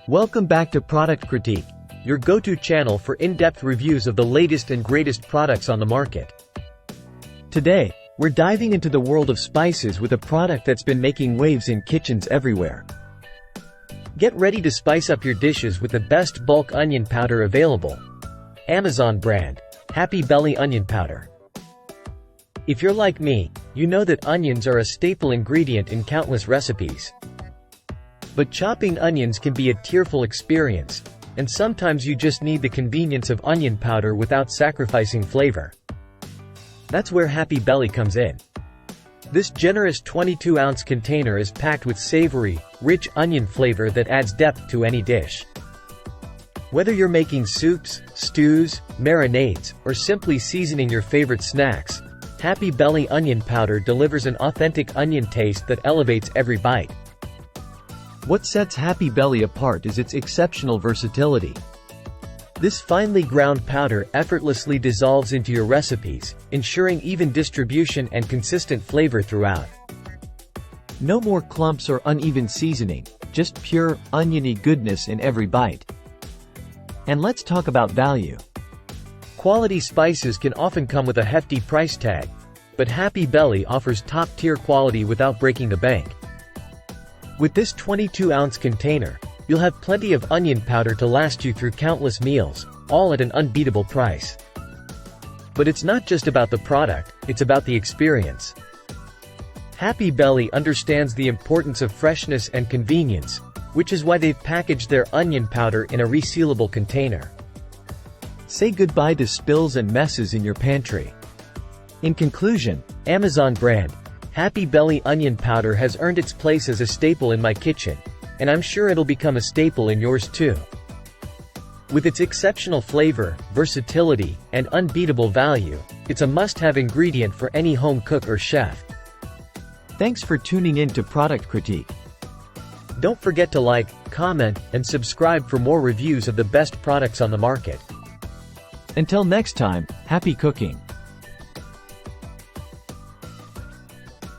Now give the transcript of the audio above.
Welcome back to Product Critique, your go-to channel for in-depth reviews of the latest and greatest products on the market. Today, we're diving into the world of spices with a product that's been making waves in kitchens everywhere. Get ready to spice up your dishes with the best bulk onion powder available. Amazon brand, Happy Belly Onion Powder. If you're like me, you know that onions are a staple ingredient in countless recipes. But chopping onions can be a tearful experience, and sometimes you just need the convenience of onion powder without sacrificing flavor. That's where Happy Belly comes in. This generous 22-ounce container is packed with savory, rich onion flavor that adds depth to any dish. Whether you're making soups, stews, marinades, or simply seasoning your favorite snacks, Happy Belly Onion Powder delivers an authentic onion taste that elevates every bite. What sets Happy Belly apart is its exceptional versatility. This finely ground powder effortlessly dissolves into your recipes, ensuring even distribution and consistent flavor throughout. No more clumps or uneven seasoning, just pure, oniony goodness in every bite. And let's talk about value. Quality spices can often come with a hefty price tag, but Happy Belly offers top-tier quality without breaking the bank. With this 22-ounce container, you'll have plenty of onion powder to last you through countless meals, all at an unbeatable price. But it's not just about the product, it's about the experience. Happy Belly understands the importance of freshness and convenience, which is why they've packaged their onion powder in a resealable container. Say goodbye to spills and messes in your pantry. In conclusion, Amazon brand, Happy Belly Onion Powder has earned its place as a staple in my kitchen, and I'm sure it'll become a staple in yours too. With its exceptional flavor, versatility, and unbeatable value, it's a must-have ingredient for any home cook or chef. Thanks for tuning in to Product Critique. Don't forget to like, comment, and subscribe for more reviews of the best products on the market. Until next time, happy cooking!